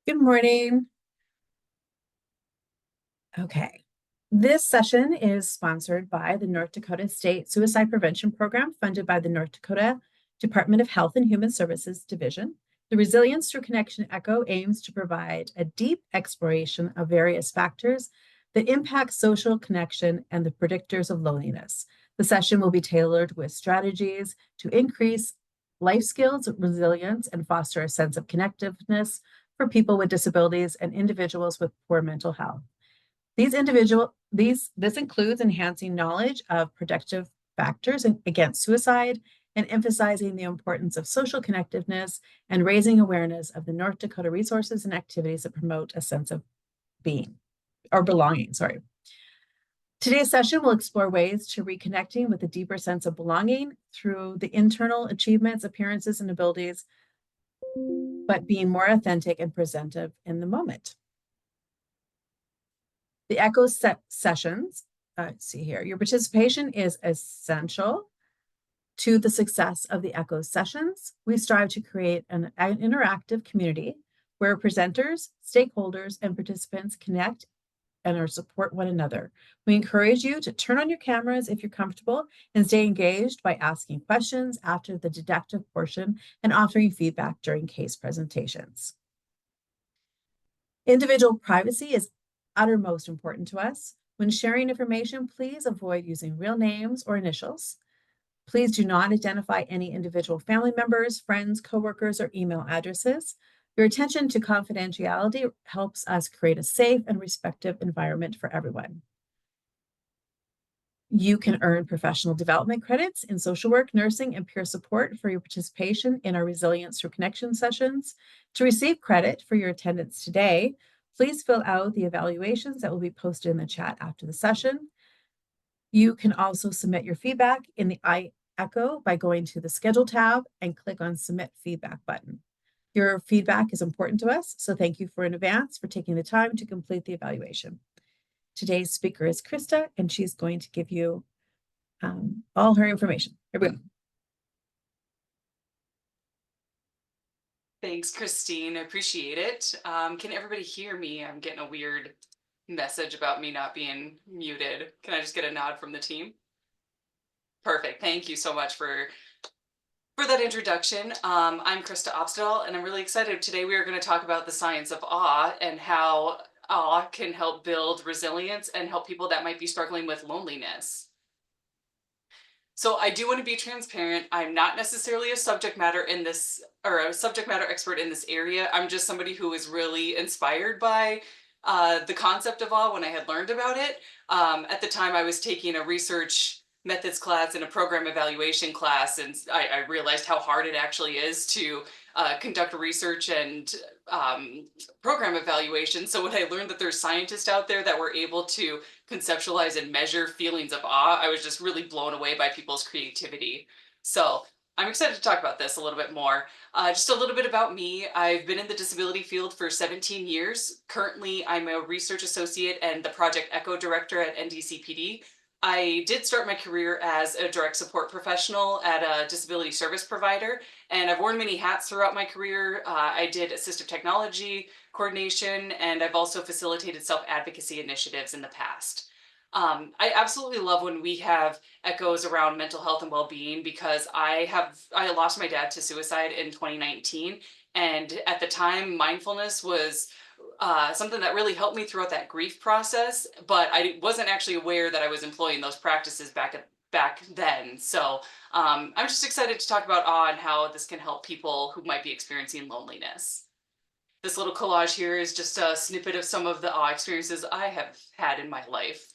Good morning. Okay. This session is sponsored by the North Dakota State Suicide Prevention Program, funded by the North Dakota Department of Health and Human Services Division. The Resilience Through Connection Echo aims to provide a deep exploration of various factors that impact social connection and the predictors of loneliness. The session will be tailored with strategies to increase life skills, resilience, and foster a sense of connectiveness for people with disabilities and individuals with poor mental health. This includes enhancing knowledge of protective factors against suicide and emphasizing the importance of social connectiveness and raising awareness of the North Dakota resources and activities that promote a sense of being or belonging. Today's session will explore ways to reconnecting with a deeper sense of belonging through the internal achievements, appearances, and abilities, but being more authentic and presentative in the moment. The ECHO sessions, see here, your participation is essential to the success of the ECHO sessions. We strive to create an interactive community where presenters, stakeholders, and participants connect and or support one another. We encourage you to turn on your cameras if you're comfortable and stay engaged by asking questions after the deductive portion and offering feedback during case presentations. Individual privacy is uttermost important to us. When sharing information, please avoid using real names or initials. Please do not identify any individual family members, friends, coworkers, or email addresses. Your attention to confidentiality helps us create a safe and respectful environment for everyone. You can earn professional development credits in social work, nursing, and peer support for your participation in our Resilience Through Connection sessions. To receive credit for your attendance today, please fill out the evaluations that will be posted in the chat after the session. You can also submit your feedback in the iEcho by going to the Schedule tab and click on Submit Feedback button. Your feedback is important to us, so thank you in advance for taking the time to complete the evaluation. Today's speaker is Krista, and she's going to give you all her information. Here we go. Thanks, Christine. I appreciate it. Can everybody hear me? I'm getting a weird message about me not being muted. Can I just get a nod from the team? Perfect. Thank you so much for that introduction. I'm Krista Obstedal, and I'm really excited. Today we are going to talk about the science of awe and how awe can help build resilience and help people that might be struggling with loneliness. So I do want to be transparent. I'm not necessarily a subject matter in this or a subject matter expert in this area. I'm just somebody who is really inspired by the concept of awe when I had learned about it. At the time, I was taking a research methods class and a program evaluation class, and I realized how hard it actually is to conduct research and program evaluation. So when I learned that there's scientists out there that were able to conceptualize and measure feelings of awe, I was just really blown away by people's creativity. So I'm excited to talk about this a little bit more. Just a little bit about me. I've been in the disability field for 17 years. Currently, I'm a research associate and the Project ECHO director at NDCPD. I did start my career as a direct support professional at a disability service provider, and I've worn many hats throughout my career. I did assistive technology coordination, and I've also facilitated self-advocacy initiatives in the past. I absolutely love when we have echoes around mental health and well-being because I lost my dad to suicide in 2019, and at the time, mindfulness was something that really helped me throughout that grief process, but I wasn't actually aware that I was employing those practices back then. So I'm just excited to talk about awe and how this can help people who might be experiencing loneliness. This little collage here is just a snippet of some of the awe experiences I have had in my life.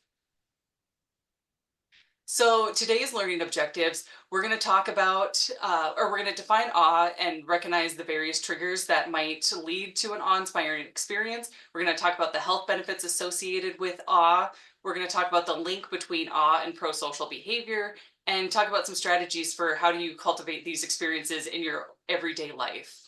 So today's learning objectives, we're going to talk about, or we're going to define awe and recognize the various triggers that might lead to an awe-inspiring experience. We're going to talk about the health benefits associated with awe. We're going to talk about the link between awe and pro-social behavior, and talk about some strategies for how do you cultivate these experiences in your everyday life.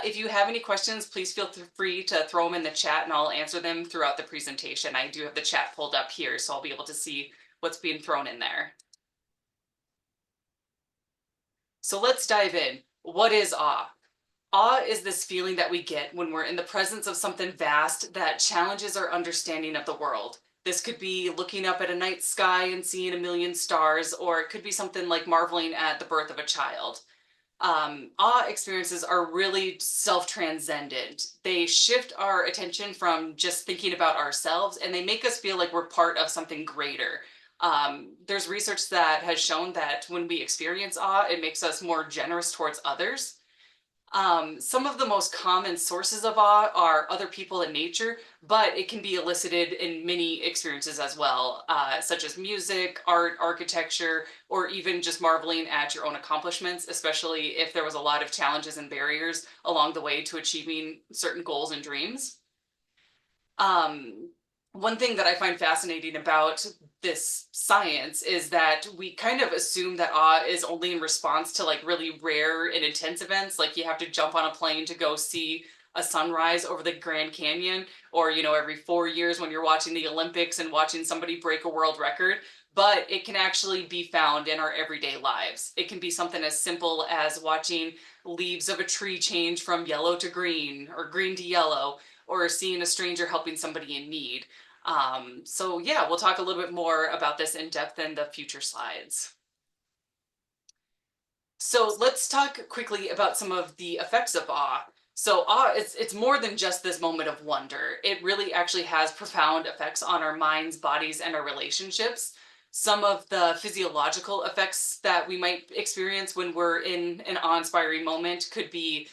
If you have any questions, please feel free to throw them in the chat and I'll answer them throughout the presentation. I do have the chat pulled up here, so I'll be able to see what's being thrown in there. So let's dive in. What is awe? Awe is this feeling that we get when we're in the presence of something vast that challenges our understanding of the world. This could be looking up at a night sky and seeing a million stars, or it could be something like marveling at the birth of a child. Awe experiences are really self-transcendent. They shift our attention from just thinking about ourselves, and they make us feel like we're part of something greater. There's research that has shown that when we experience awe, it makes us more generous towards others. Some of the most common sources of awe are other people and nature, but it can be elicited in many experiences as well, such as music, art, architecture, or even just marveling at your own accomplishments, especially if there was a lot of challenges and barriers along the way to achieving certain goals and dreams. Um, One thing that I find fascinating about this science is that we kind of assume that awe is only in response to like really rare and intense events, like you have to jump on a plane to go see a sunrise over the Grand Canyon, or every 4 years when you're watching the Olympics and watching somebody break a world record. But it can actually be found in our everyday lives. It can be something as simple as watching leaves of a tree change from yellow to green or green to yellow, or seeing a stranger helping somebody in need. So yeah, we'll talk a little bit more about this in depth in the future slides. So let's talk quickly about some of the effects of awe. So awe, it's more than just this moment of wonder. It really actually has profound effects on our minds, bodies, and our relationships. Some of the physiological effects that we might experience when we're in an awe-inspiring moment could be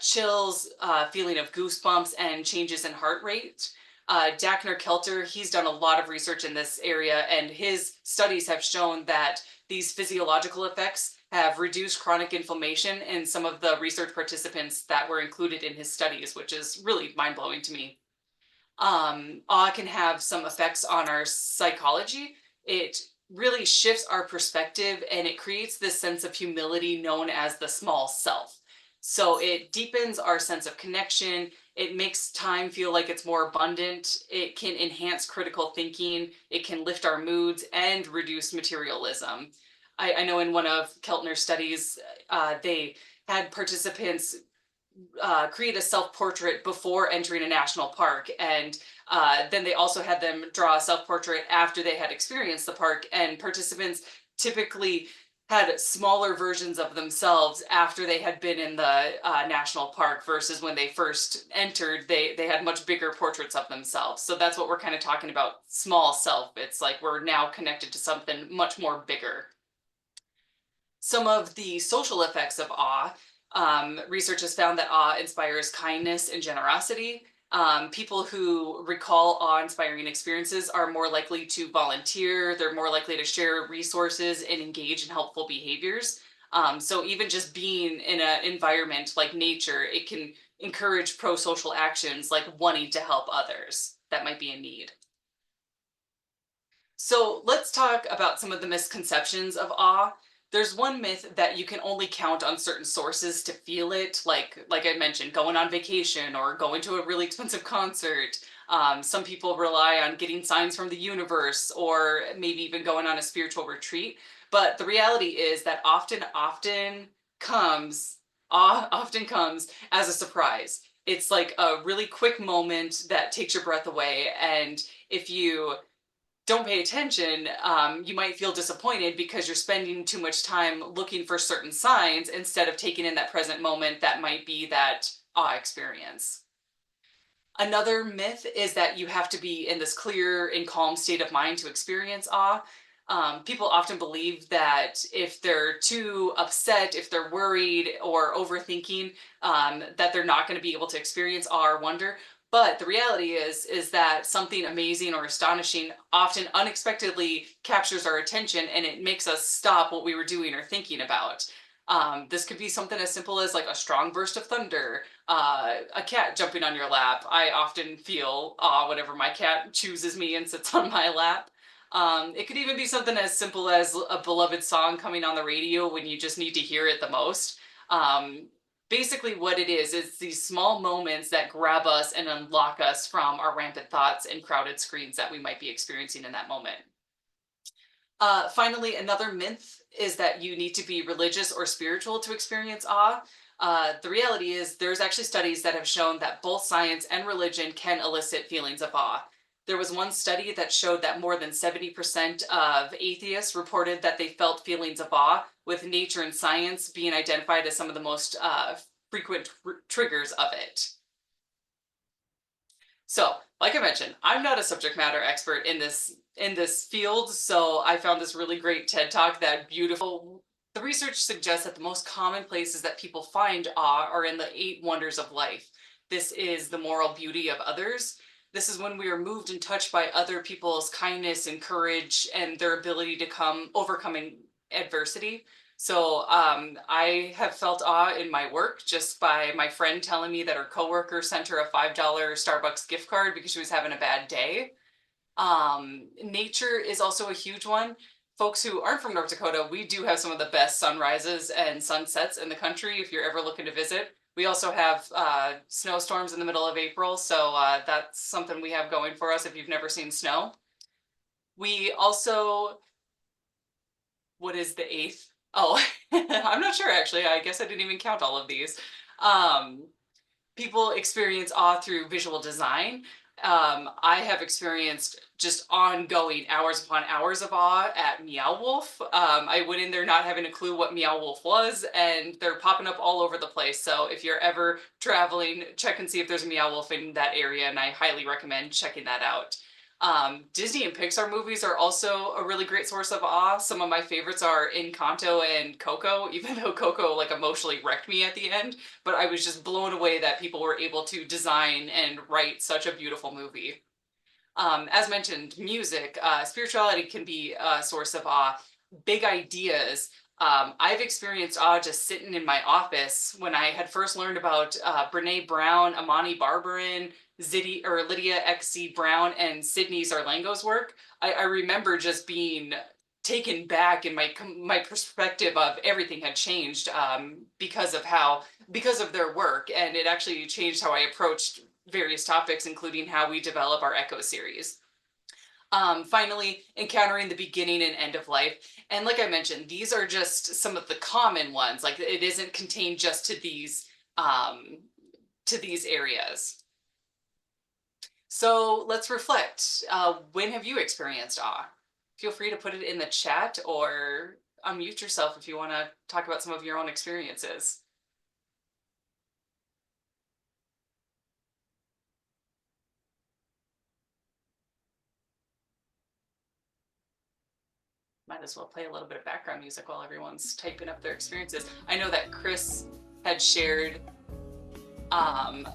chills, feeling of goosebumps, and changes in heart rate. Dackner Kelter, he's done a lot of research in this area, and his studies have shown that these physiological effects have reduced chronic inflammation in some of the research participants that were included in his studies, which is really mind blowing to me. Awe can have some effects on our psychology. It really shifts our perspective and it creates this sense of humility known as the small self. So it deepens our sense of connection. It makes time feel like it's more abundant. It can enhance critical thinking. It can lift our moods and reduce materialism. I know in one of Keltner's studies, they had participants create a self-portrait before entering a national park, and then they also had them draw a self-portrait after they had experienced the park, and participants typically had smaller versions of themselves after they had been in the national park versus when they first entered, they had much bigger portraits of themselves. So that's what we're kind of talking about, small self. It's like we're now connected to something much more bigger. Some of the social effects of awe. Research has found that awe inspires kindness and generosity. People who recall awe-inspiring experiences are more likely to volunteer, they're more likely to share resources and engage in helpful behaviors. So even just being in an environment like nature, it can encourage pro-social actions like wanting to help others that might be in need. So let's talk about some of the misconceptions of awe. There's one myth that you can only count on certain sources to feel it, like I mentioned, going on vacation or going to a really expensive concert. Some people rely on getting signs from the universe or maybe even going on a spiritual retreat. But the reality is that comes, awe often comes as a surprise. It's like a really quick moment that takes your breath away. And if you don't pay attention, you might feel disappointed because you're spending too much time looking for certain signs instead of taking in that present moment that might be that awe experience. Another myth is that you have to be in this clear and calm state of mind to experience awe. People often believe that if they're too upset, if they're worried or overthinking, that they're not going to be able to experience awe or wonder. But the reality is that something amazing or astonishing often unexpectedly captures our attention and it makes us stop what we were doing or thinking about. This could be something as simple as like a strong burst of thunder, a cat jumping on your lap. I often feel awe whenever my cat chooses me and sits on my lap. It could even be something as simple as a beloved song coming on the radio when you just need to hear it the most. Um, Basically, what it is these small moments that grab us and unlock us from our rampant thoughts and crowded screens that we might be experiencing in that moment. Finally, another myth is that you need to be religious or spiritual to experience awe. The reality is there's actually studies that have shown that both science and religion can elicit feelings of awe. There was one study that showed that more than 70% of atheists reported that they felt feelings of awe, with nature and science being identified as some of the most frequent triggers of it. So, like I mentioned, I'm not a subject matter expert in this field, so I found this really great TED Talk that beautiful. The research suggests that the most common places that people find awe are in the eight wonders of life. This is the moral beauty of others. This is when we are moved and touched by other people's kindness and courage and their ability to overcoming adversity. So I have felt awe in my work just by my friend telling me that her coworker sent her a $5 Starbucks gift card because she was having a bad day. Nature is also a huge one. Folks who aren't from North Dakota, we do have some of the best sunrises and sunsets in the country if you're ever looking to visit. We also have snowstorms in the middle of April, so that's something we have going for us if you've never seen snow. We also, what is the eighth? Oh, I'm not sure actually. I guess I didn't even count all of these. Um, People experience awe through visual design. I have experienced just ongoing hours upon hours of awe at Meow Wolf. I went in there not having a clue what Meow Wolf was, and they're popping up all over the place. So if you're ever traveling, check and see if there's a Meow Wolf in that area, and I highly recommend checking that out. Disney and Pixar movies are also a really great source of awe. Some of my favorites are Encanto and Coco, even though Coco like emotionally wrecked me at the end, but I was just blown away that people were able to design and write such a beautiful movie. As mentioned, music, spirituality can be a source of awe. Big ideas. I've experienced awe just sitting in my office when I had first learned about Brene Brown, Amani Barberin, Lydia XC Brown, and Sydney Zarlango's work. I remember just being taken back, and my perspective of everything had changed because of their work, and it actually changed how I approached various topics, including how we develop our Echo series. Finally, encountering the beginning and end of life. And like I mentioned, these are just some of the common ones. Like it isn't contained just to these areas. So let's reflect. When have you experienced awe? Feel free to put it in the chat or unmute yourself if you want to talk about some of your own experiences. Might as well play a little bit of background music while everyone's typing up their experiences. I know that Chris had shared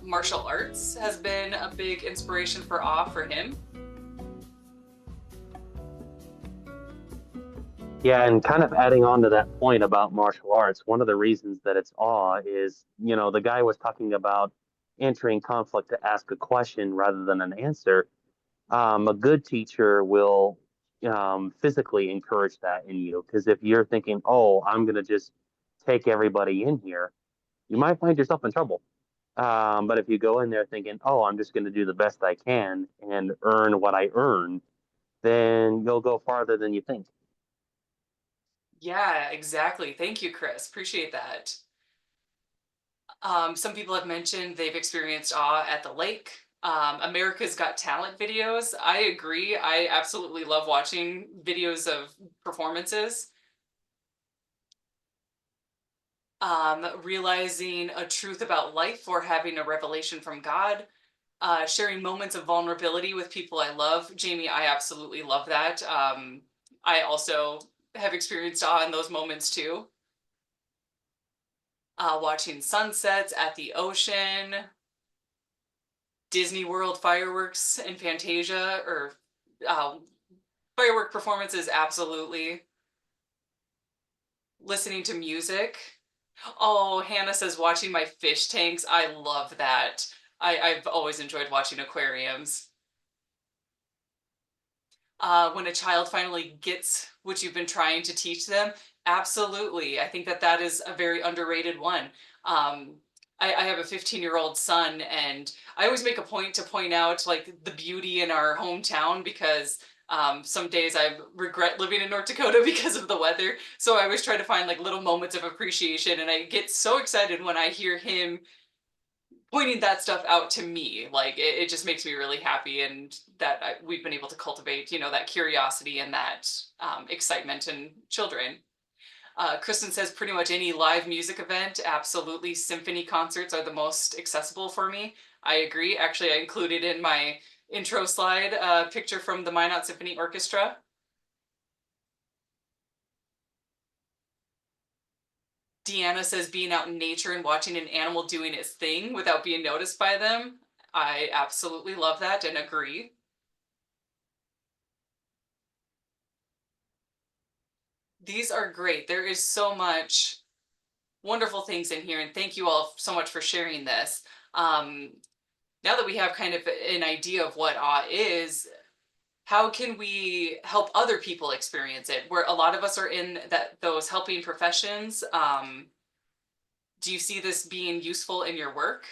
martial arts has been a big inspiration for awe for him. Yeah, and kind of adding on to that point about martial arts, one of the reasons that it's awe is, the guy was talking about entering conflict to ask a question rather than an answer. A good teacher will physically encourage that in you, because if you're thinking, oh, I'm going to just take everybody in here, you might find yourself in trouble. But if you go in there thinking, oh, I'm just going to do the best I can and earn what I earn, then you'll go farther than you think. Yeah, exactly. Thank you, Chris. Appreciate that. Some people have mentioned they've experienced awe at the lake. America's Got Talent videos. I agree. I absolutely love watching videos of performances. Realizing a truth about life or having a revelation from God. Sharing moments of vulnerability with people I love. Jamie, I absolutely love that. I also have experienced awe in those moments too. Watching sunsets at the ocean, Disney World fireworks and Fantasia, or uh, firework performances, absolutely. Listening to music. Oh, Hannah says watching my fish tanks. I love that. I've always enjoyed watching aquariums. When a child finally gets what you've been trying to teach them, absolutely. I think that that is a very underrated one. Um, I have a 15-year-old son, and I always make a point to point out like the beauty in our hometown because Some days I regret living in North Dakota because of the weather. So I always try to find like little moments of appreciation. And I get so excited when I hear him pointing that stuff out to me. Like it just makes me really happy. And that we've been able to cultivate, you know, that curiosity and that excitement in children. Kristen says pretty much any live music event, absolutely. Symphony concerts are the most accessible for me. I agree. Actually, I included in my intro slide a picture from the Minot Symphony Orchestra. Deanna says being out in nature and watching an animal doing its thing without being noticed by them. I absolutely love that and agree. These are great. There is so much wonderful things in here, and thank you all so much for sharing this. Now that we have kind of an idea of what awe is, how can we help other people experience it? Where a lot of us are in those helping professions. Do you see this being useful in your work?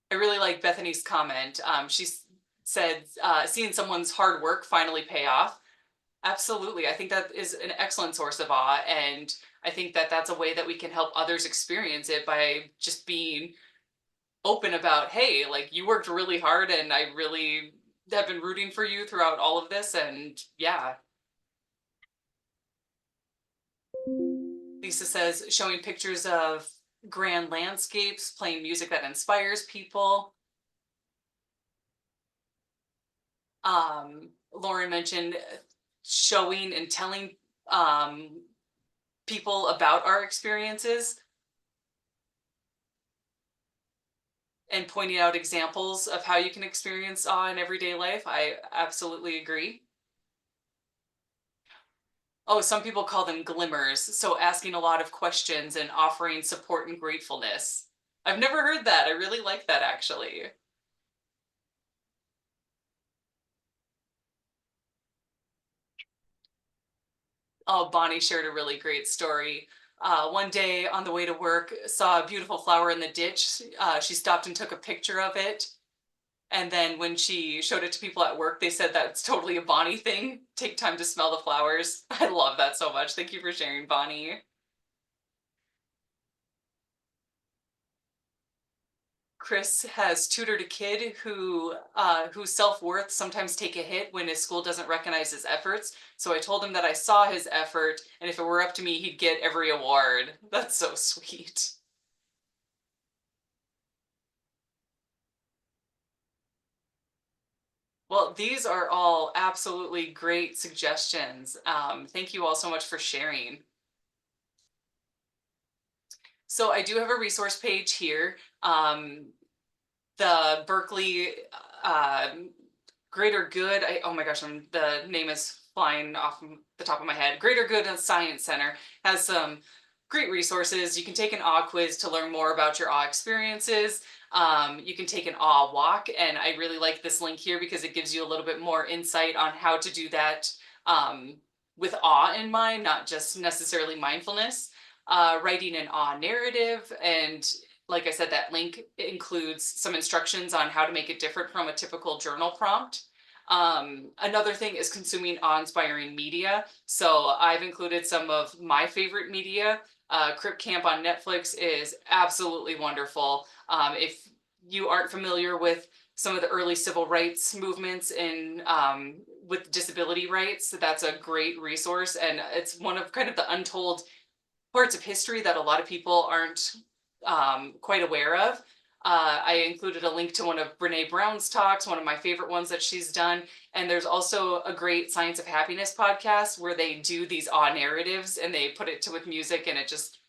I really like Bethany's comment. She said, seeing someone's hard work finally pay off. Absolutely. I think that is an excellent source of awe. And I think that that's a way that we can help others experience it by just being open about, hey, like you worked really hard and I really have been rooting for you throughout all of this. And yeah. Lisa says showing pictures of grand landscapes, playing music that inspires people. Lauren mentioned showing and telling people about our experiences and pointing out examples of how you can experience awe in everyday life. I absolutely agree. Oh, some people call them glimmers. So asking a lot of questions and offering support and gratefulness. I've never heard that. I really like that actually. Oh, Bonnie shared a really great story. One day on the way to work, saw a beautiful flower in the ditch. She stopped and took a picture of it. And then when she showed it to people at work, they said that's totally a Bonnie thing. Take time to smell the flowers. I love that so much. Thank you for sharing, Bonnie. Chris has tutored a kid whose self-worth sometimes take a hit when his school doesn't recognize his efforts. So I told him that I saw his effort, and if it were up to me, he'd get every award. That's so sweet. Well, these are all absolutely great suggestions. Thank you all so much for sharing. So I do have a resource page here. The Berkeley Greater Good, oh my gosh, the name is flying off the top of my head. Greater Good Science Center has some great resources. You can take an awe quiz to learn more about your awe experiences. You can take an awe walk, and I really like this link here because it gives you a little bit more insight on how to do that with awe in mind, not just necessarily mindfulness. Writing an awe narrative, and like I said, that link includes some instructions on how to make it different from a typical journal prompt. Another thing is consuming awe-inspiring media. So I've included some of my favorite media. Crip Camp on Netflix is absolutely wonderful. If you aren't familiar with some of the early civil rights movements in with disability rights, that's a great resource, and it's one of kind of the untold parts of history that a lot of people aren't quite aware of. I included a link to one of Brene Brown's talks, one of my favorite ones that she's done. And there's also a great Science of Happiness podcast where they do these awe narratives and they put it to with music, and it just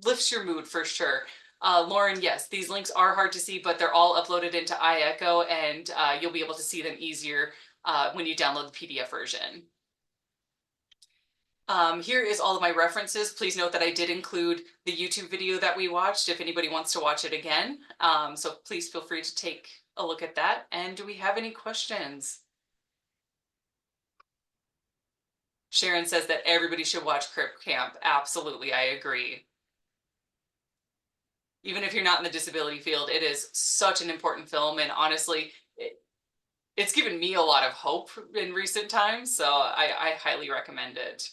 lifts your mood for sure. Lauren, yes, these links are hard to see, but they're all uploaded into iEcho, and you'll be able to see them easier when you download the PDF version. Here is all of my references. Please note that I did include the YouTube video that we watched if anybody wants to watch it again. So please feel free to take a look at that. And do we have any questions? Sharon says that everybody should watch Crip Camp. Absolutely, I agree. Even if you're not in the disability field, it is such an important film, and honestly, it's given me a lot of hope in recent times, so I highly recommend it.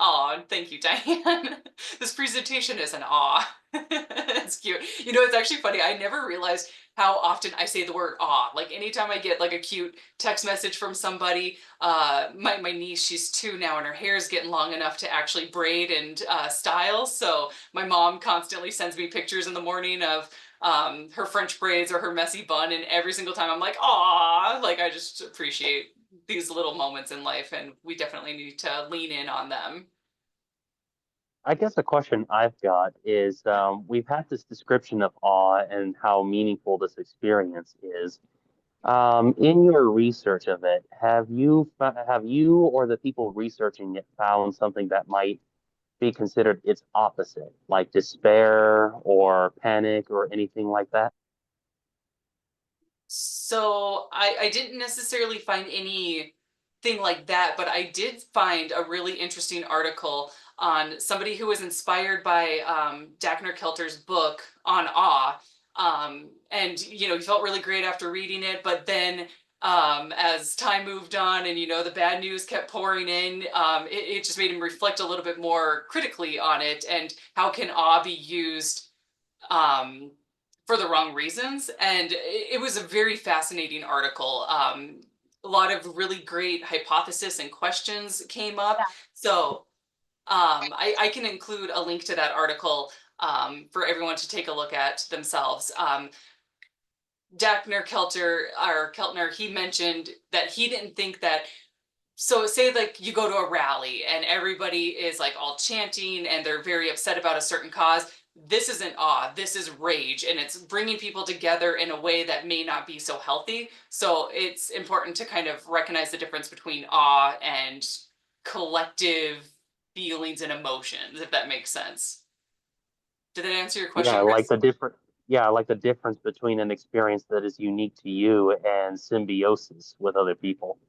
Oh, thank you, Diane. This presentation is an awe. It's cute. You know, it's actually funny. I never realized how often I say the word awe. Like anytime I get like a cute text message from somebody, my niece, she's 2 now, and her hair is getting long enough to actually braid and style. So my mom constantly sends me pictures in the morning of her French braids or her messy bun, and every single time I'm like, aw, like I just appreciate these little moments in life, and we definitely need to lean in on them. I guess the question I've got is we've had this description of awe and how meaningful this experience is. In your research of it, have you or the people researching it found something that might be considered its opposite, like despair or panic or anything like that? So I didn't necessarily find anything like that, but I did find a really interesting article on somebody who was inspired by Dagner Kelter's book on awe. And, you know, he felt really great after reading it, but then as time moved on and, you know, the bad news kept pouring in, it just made him reflect a little bit more critically on it and how can awe be used um, for the wrong reasons. And it was a very fascinating article. A lot of really great hypotheses and questions came up. Yeah. So I can include a link to that article for everyone to take a look at themselves. Dagner Kelter, or Keltner, he mentioned that he didn't think that, so say like you go to a rally and everybody is like all chanting and they're very upset about a certain cause. This isn't awe, this is rage, and it's bringing people together in a way that may not be so healthy. So it's important to kind of recognize the difference between awe and collective feelings and emotions, if that makes sense. Did that answer your Yeah, question, I like Chris? the different. Yeah, I like the difference between an experience that is unique to you and symbiosis with other people.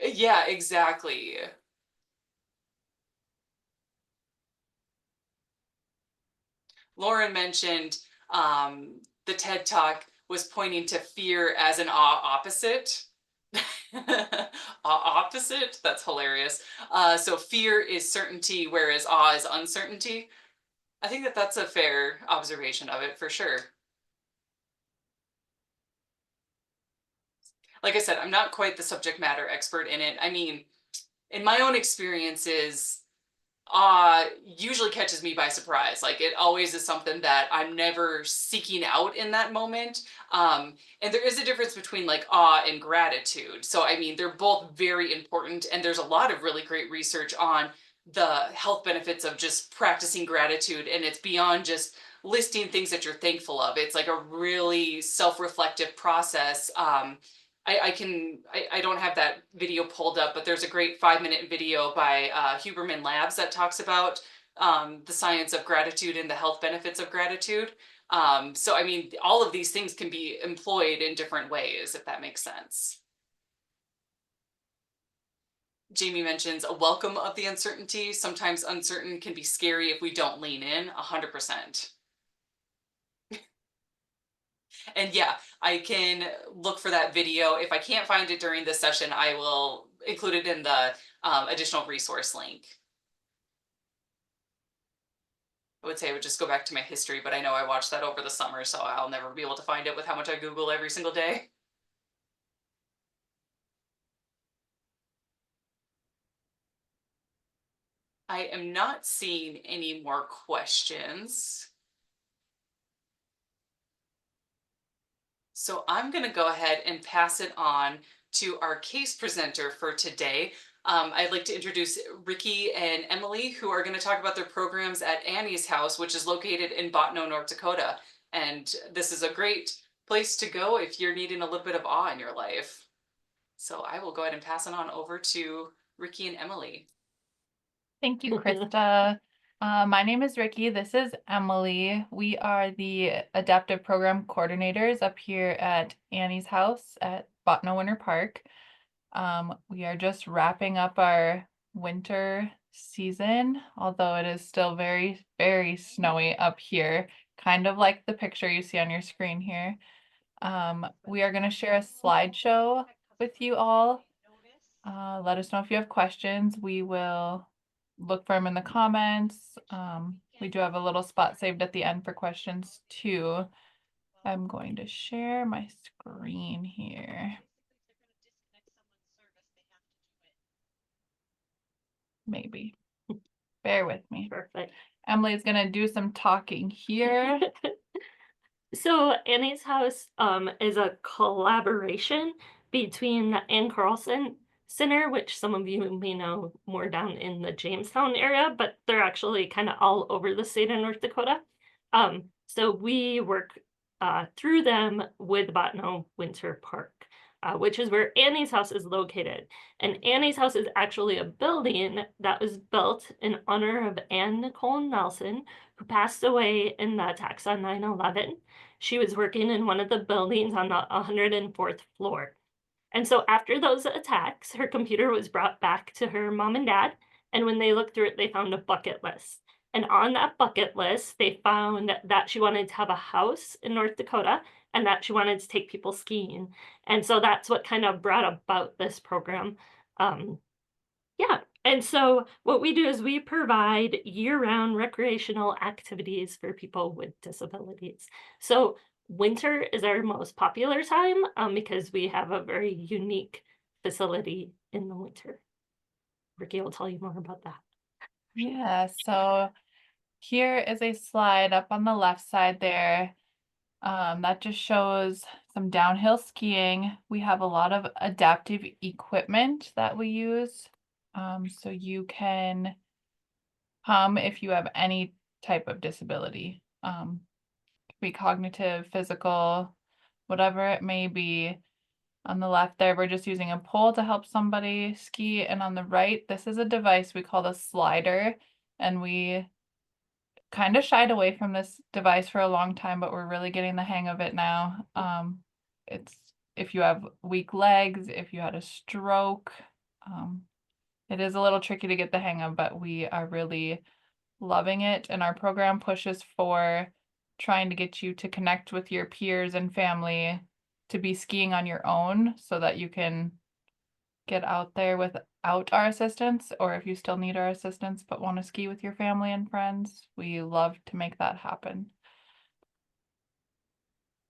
Yeah, exactly. Lauren mentioned the TED Talk was pointing to fear as an opposite. Opposite? That's hilarious. So fear is certainty, whereas awe is uncertainty. I think that that's a fair observation of it for sure. Like I said, I'm not quite the subject matter expert in it. I mean, in my own experiences, usually catches me by surprise. Like it always is something that I'm never seeking out in that moment. And there is a difference between like awe and gratitude. So, I mean, they're both very important. And there's a lot of really great research on the health benefits of just practicing gratitude. And it's beyond just listing things that you're thankful of. It's like a really self-reflective process. I don't have that video pulled up, but there's a great 5-minute video by Huberman Labs that talks about the science of gratitude and the health benefits of gratitude. So, I mean, all of these things can be employed in different ways, if that makes sense. Jamie mentions a welcome of the uncertainty. Sometimes uncertain can be scary if we don't lean in 100%. And yeah, I can look for that video. If I can't find it during this session, I will include it in the additional resource link. I would say I would just go back to my history, but I know I watched that over the summer, so I'll never be able to find it with how much I Google every single day. I am not seeing any more questions. So I'm going to go ahead and pass it on to our case presenter for today. I'd like to introduce Ricky and Emily, who are going to talk about their programs at Annie's House, which is located in Bottineau, North Dakota. And this is a great place to go if you're needing a little bit of awe in your life. So I will go ahead and pass it on over to Ricky and Emily. Thank you, Krista. My name is Ricky. This is Emily. We are the adaptive program coordinators up here at Annie's house at Botno Winter Park. We are just wrapping up our winter season, although it is still very, very snowy up here, kind of like the picture you see on your screen here. We are going to share a slideshow with you all. Let us know if you have questions. We will look for them in the comments. We do have a little spot saved at the end for questions too. I'm going to share my screen here. Maybe. Bear with me. Perfect. Emily's going to do some talking here. So Annie's House is a collaboration between the Ann Carlson Center, which some of you may know more down in the Jamestown area, but they're actually kind of all over the state of North Dakota. So we work through them with Botno Winter Park, which is where Annie's House is located. And Annie's House is actually a building that was built in honor of Ann Nicole Nelson, who passed away in the attacks on 9/11. She was working in one of the buildings on the 104th floor. And so after those attacks, her computer was brought back to her mom and dad. And when they looked through it, they found a bucket list. And on that bucket list, they found that she wanted to have a house in North Dakota and that she wanted to take people skiing. And so that's what kind of brought about this program. Yeah. And so what we do is we provide year-round recreational activities for people with disabilities. So winter is our most popular time because we have a very unique facility in the winter. Ricky will tell you more about that. Yeah, so here is a slide up on the left side there. That just shows some downhill skiing. We have a lot of adaptive equipment that we use. So you can come if you have any type of disability. Could be cognitive, physical, whatever it may be. On the left there, we're just using a pole to help somebody ski. And on the right, this is a device we call the slider. And we kind of shied away from this device for a long time, but we're really getting the hang of it now. It's if you have weak legs, if you had a stroke, it is a little tricky to get the hang of, but we are really loving it. And our program pushes for trying to get you to connect with your peers and family to be skiing on your own so that you can get out there without our assistance, or if you still need our assistance but want to ski with your family and friends, we love to make that happen.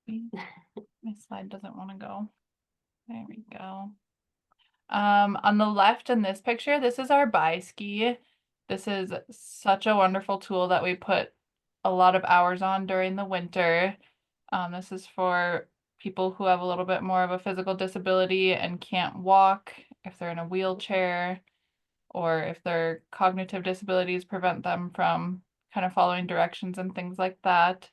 My slide doesn't want to go. There we go. On the left in this picture, this is our bi-ski. This is such a wonderful tool that we put a lot of hours on during the winter. This is for people who have a little bit more of a physical disability and can't walk, if they're in a wheelchair, or if their cognitive disabilities prevent them from kind of following directions and things like that.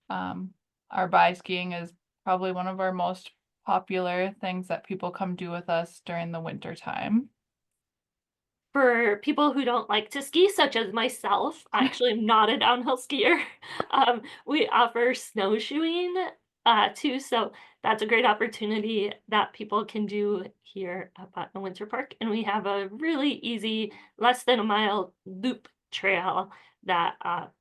Our bi-skiing is probably one of our most popular things that people come do with us during the winter time. For people who don't like to ski, such as myself, I actually am not a downhill skier. We offer snowshoeing too, so that's a great opportunity that people can do here at the Winter Park. And we have a really easy, less than a mile loop trail that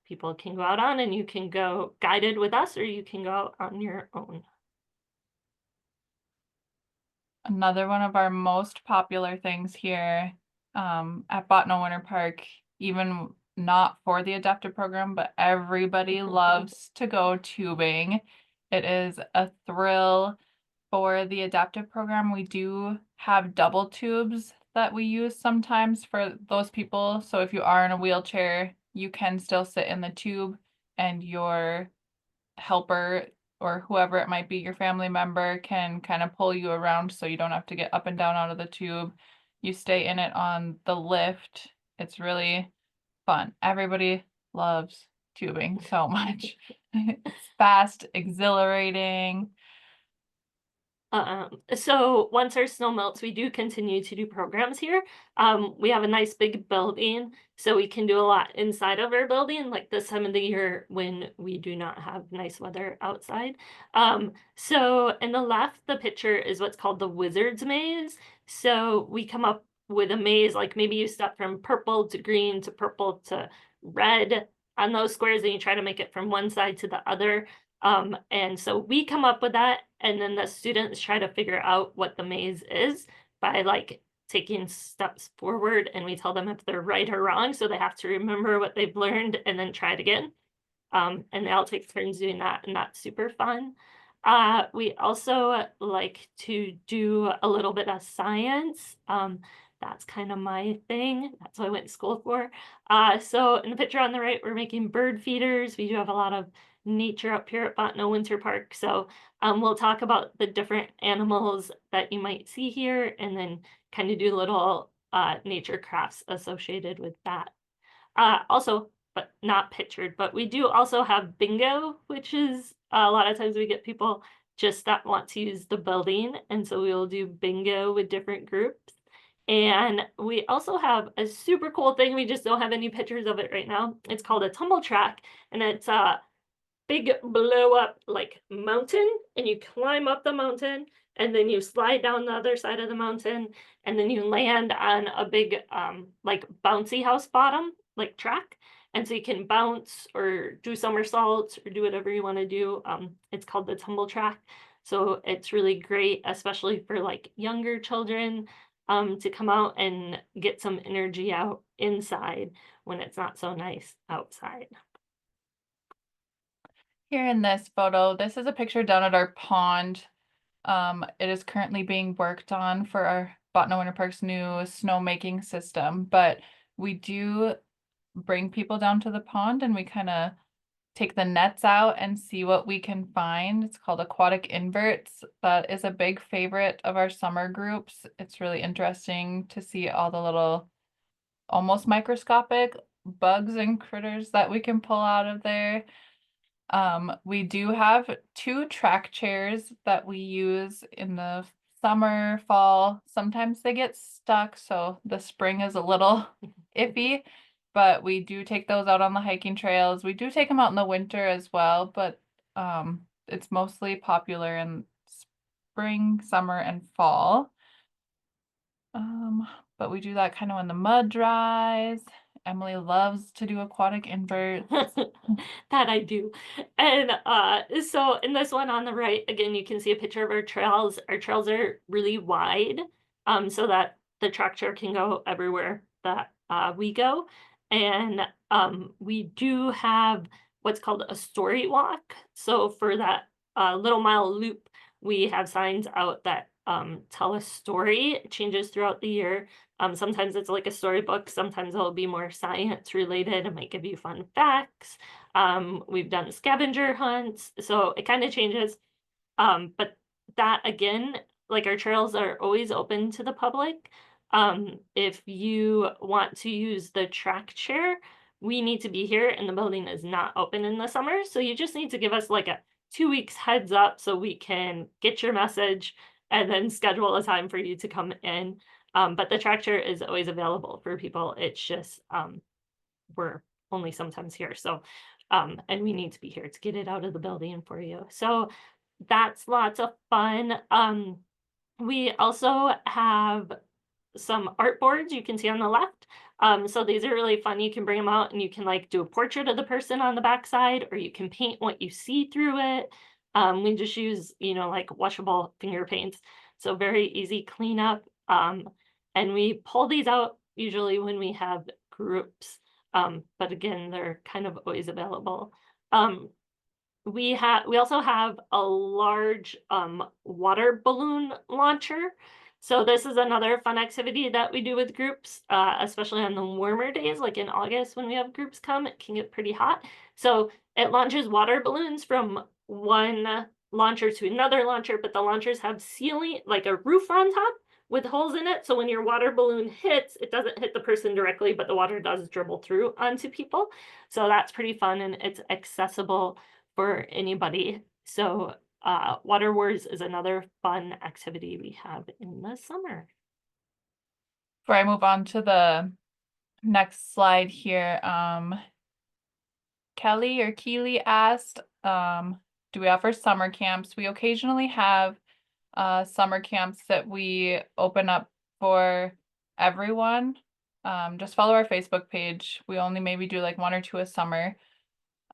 people can go out on, and you can go guided with us or you can go on your own. Another one of our most popular things here at Botno Winter Park, even not for the adaptive program, but everybody loves to go tubing. It is a thrill. For the adaptive program, we do have double tubes that we use sometimes for those people. So if you are in a wheelchair, you can still sit in the tube and your helper or whoever it might be, your family member, can kind of pull you around so you don't have to get up and down out of the tube. You stay in it on the lift. It's really fun. Everybody loves tubing so much. It's fast, exhilarating. So once our snow melts, we do continue to do programs here. We have a nice big building, so we can do a lot inside of our building, like this time of the year when we do not have nice weather outside. So in the left, the picture is what's called the Wizard's Maze. So we come up with a maze, like maybe you step from purple to green to purple to red on those squares, and you try to make it from one side to the other. And so we come up with that, and then the students try to figure out what the maze is by like taking steps forward, and we tell them if they're right or wrong. So they have to remember what they've learned and then try it again. And they all take turns doing that, and that's super fun. We also like to do a little bit of science. That's kind of my thing. That's what I went to school for. So in the picture on the right, we're making bird feeders. We do have a lot of nature up here at Botno Winter Park. So we'll talk about the different animals that you might see here, and then kind of do little nature crafts associated with that. Also, but not pictured, but we do also have bingo, which is a lot of times we get people just that want to use the building. And so we will do bingo with different groups. And we also have a super cool thing. We just don't have any pictures of it right now. It's called a tumble track, and it's a big blow up like mountain, and you climb up the mountain, and then you slide down the other side of the mountain, and then you land on a big like bouncy house bottom like track, and so you can bounce or do somersaults or do whatever you want to do. It's called the tumble track, so it's really great, especially for like younger children, to come out and get some energy out inside when it's not so nice outside. Here in this photo, this is a picture down at our pond. It is currently being worked on for our Botno Winter Park's new snowmaking system, but we do bring people down to the pond and we kind of take the nets out and see what we can find. It's called aquatic inverts. That is a big favorite of our summer groups. It's really interesting to see all the little almost microscopic bugs and critters that we can pull out of there. We do have 2 track chairs that we use in the summer, fall. Sometimes they get stuck, so the spring is a little iffy, but we do take those out on the hiking trails. We do take them out in the winter as well, but it's mostly popular in spring, summer, and fall. But we do that kind of when the mud dries. Emily loves to do aquatic inverts. That I do. And so in this one on the right, again, you can see a picture of our trails. Our trails are really wide, so that the tractor can go everywhere that we go. And we do have what's called a story walk. So for that little mile loop, we have signs out that tell a story. It changes throughout the year. Sometimes it's like a storybook, sometimes it'll be more science related and might give you fun facts. We've done scavenger hunts, so it kind of changes. But that again, like our trails are always open to the public. If you want to use the track chair, we need to be here, and the building is not open in the summer. So you just need to give us like a 2 weeks heads up so we can get your message and then schedule a time for you to come in. But the track chair is always available for people. It's just we're only sometimes here. So and we need to be here to get it out of the building for you. So that's lots of fun. We also have some art boards you can see on the left. So these are really fun. You can bring them out and you can like do a portrait of the person on the backside, or you can paint what you see through it. We just use, like washable finger paints. So very easy cleanup. And we pull these out usually when we have groups. But again, they're kind of always available. We also have a large water balloon launcher. So this is another fun activity that we do with groups, especially on the warmer days, like in August when we have groups come, it can get pretty hot. So it launches water balloons from one launcher to another launcher, but the launchers have ceiling, like a roof on top with holes in it. So when your water balloon hits, it doesn't hit the person directly, but the water does dribble through onto people. So that's pretty fun, and it's accessible for anybody. So Water Wars is another fun activity we have in the summer. Before I move on to the next slide here, Kelly or Keely asked, do we offer summer camps? We occasionally have summer camps that we open up for everyone. Just follow our Facebook page. We only maybe do like 1 or 2 a summer.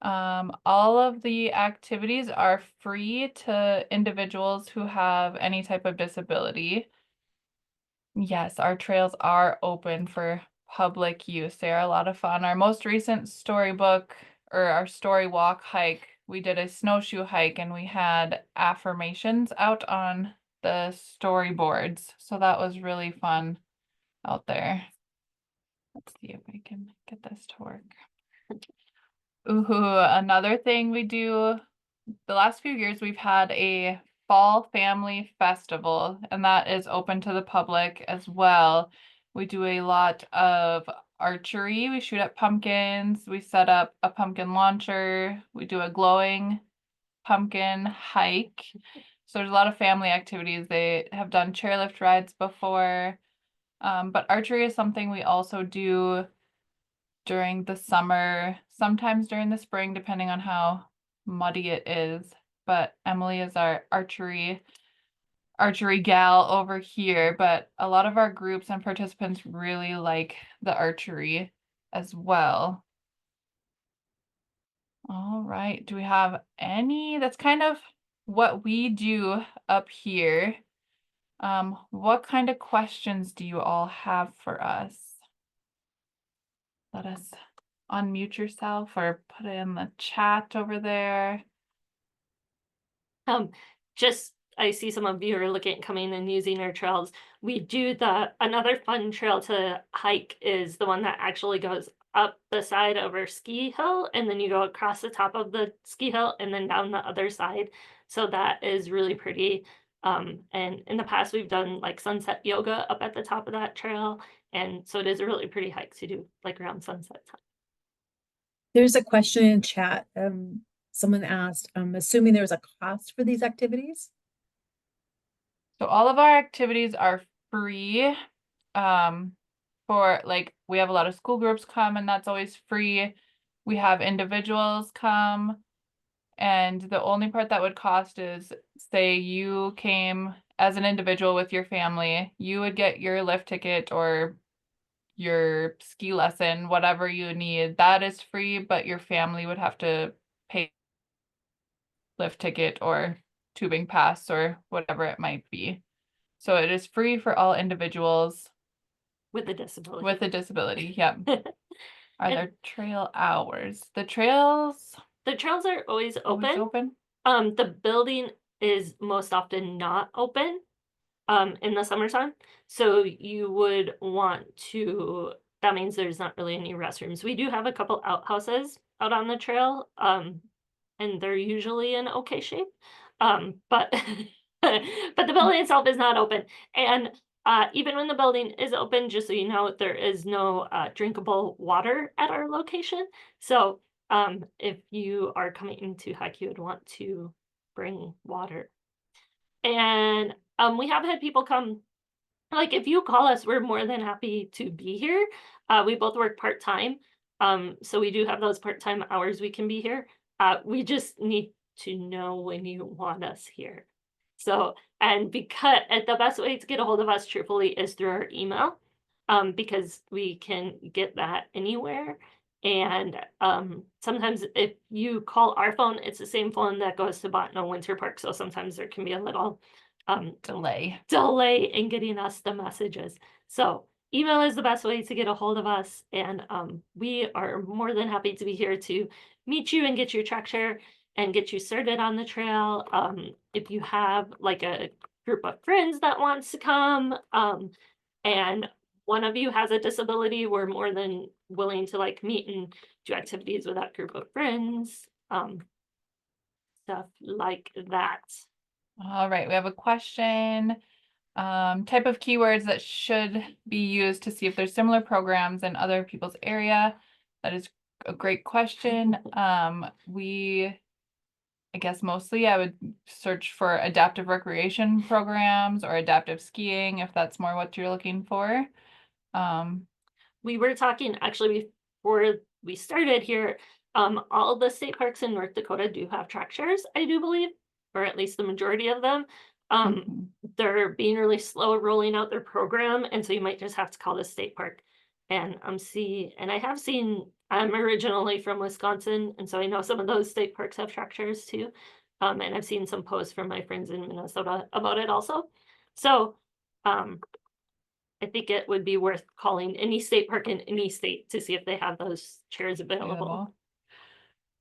All of the activities are free to individuals who have any type of disability. Yes, our trails are open for public use. They are a lot of fun. Our most recent storybook or our story walk hike, we did a snowshoe hike and we had affirmations out on the storyboards. So that was really fun out there. Let's see if I can get this to work. Ooh, another thing we do, the last few years we've had a fall family festival, and that is open to the public as well. We do a lot of archery. We shoot at pumpkins. We set up a pumpkin launcher. We do a glowing pumpkin hike. So there's a lot of family activities. They have done chairlift rides before. But archery is something we also do during the summer, sometimes during the spring, depending on how muddy it is. But Emily is our archery gal over here, but a lot of our groups and participants really like the archery as well. All right, do we have any? That's kind of what we do up here. What kind of questions do you all have for us? Let us unmute yourself or put it in the chat over there. Just I see some of you are looking at coming and using our trails. We do another fun trail to hike is the one that actually goes up the side of our ski hill, and then you go across the top of the ski hill and then down the other side. So that is really pretty. And in the past we've done like sunset yoga up at the top of that trail. And so it is a really pretty hike to do like around sunset time. There's a question in chat. Someone asked, I'm assuming there's a cost for these activities? So all of our activities are free. For like, we have a lot of school groups come and that's always free. We have individuals come, and the only part that would cost is, say you came as an individual with your family, you would get your lift ticket or your ski lesson, whatever you need. That is free, but your family would have to pay lift ticket or tubing pass or whatever it might be. So it is free for all individuals With a disability. with a disability. Yep. Are there trail hours? The trails The trails are always open. always open? The building is most often not open in the summertime. So you would want to, that means there's not really any restrooms. We do have a couple outhouses out on the trail, and they're usually in okay shape. But but the building itself is not open. And even when the building is open, just so you know, there is no drinkable water at our location. So if you are coming to hike, you would want to bring water. And we have had people come, like if you call us, we're more than happy to be here. We both work part-time. So we do have those part-time hours we can be here. We just need to know when you want us here. So, and because the best way to get a hold of us truthfully is through our email, because we can get that anywhere. And sometimes if you call our phone, it's the same phone that goes to Botno Winter Park. So sometimes there can be a little Delay. in getting us the messages. So email is the best way to get a hold of us. And we are more than happy to be here to meet you and get your track share and get you started on the trail. If you have like a group of friends that wants to come, and one of you has a disability, we're more than willing to like meet and do activities with that group of friends, stuff like that. All right, we have a question. Type of keywords that should be used to see if there's similar programs in other people's area. That is a great question. We I guess mostly I would search for adaptive recreation programs or adaptive skiing if that's more what you're looking for. We were talking actually before we started here. All the state parks in North Dakota do have track shares, I do believe, or at least the majority of them. Mhm. They're being really slow at rolling out their program, and so you might just have to call the state park and see. And I have seen. I'm originally from Wisconsin, and so I know some of those state parks have track shares too. And I've seen some posts from my friends in Minnesota about it also. So, I think it would be worth calling any state park in any state to see if they have those chairs available. Available.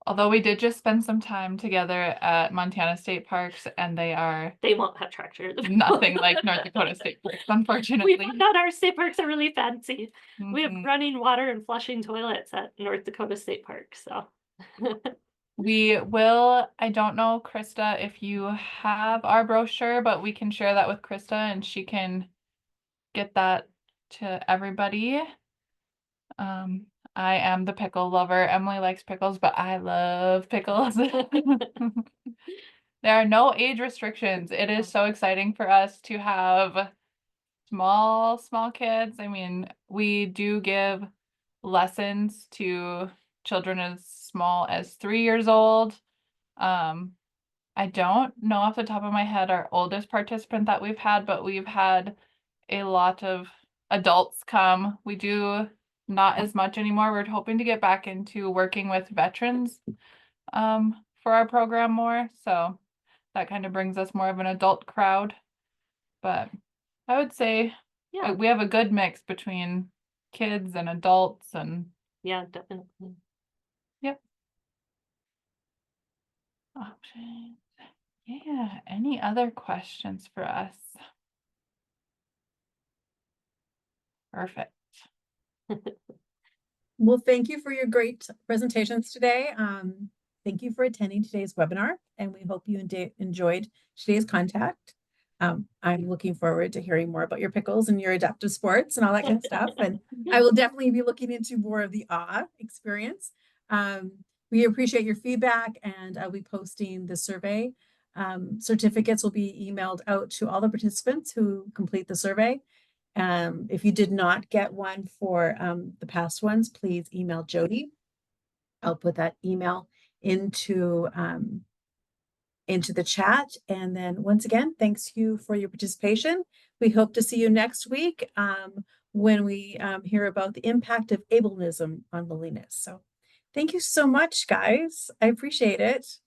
Although we did just spend some time together at Montana State Parks, and they are They won't have track chairs. nothing like North Dakota State Parks, unfortunately. We found out our state parks are really fancy. We have Mhm. running water and flushing toilets at North Dakota State Park. So We will, I don't know, Krista, if you have our brochure, but we can share that with Krista and she can get that to everybody. I am the pickle lover. Emily likes pickles, but I love pickles. There are no age restrictions. It is so exciting for us to have small kids. I mean, we do give lessons to children as small as 3 years old. I don't know off the top of my head our oldest participant that we've had, but we've had a lot of adults come. We do not as much anymore. We're hoping to get back into working with veterans for our program more. So that kind of brings us more of an adult crowd. But I would say yeah, we have a good mix between kids and adults and yeah, definitely. yep. Options. Yeah, any other questions for us? Perfect. Well, thank you for your great presentations today. Thank you for attending today's webinar, and we hope you enjoyed today's contact. I'm looking forward to hearing more about your pickles and your adaptive sports and all that kind of stuff. And I will definitely be looking into more of the AWE experience. We appreciate your feedback, and I'll be posting the survey. Certificates will be emailed out to all the participants who complete the survey. If you did not get one for the past ones, please email Jody. I'll put that email into the chat. And then once again, thanks you for your participation. We hope to see you next week when we hear about the impact of ableism on loneliness. So thank you so much, guys. I appreciate it.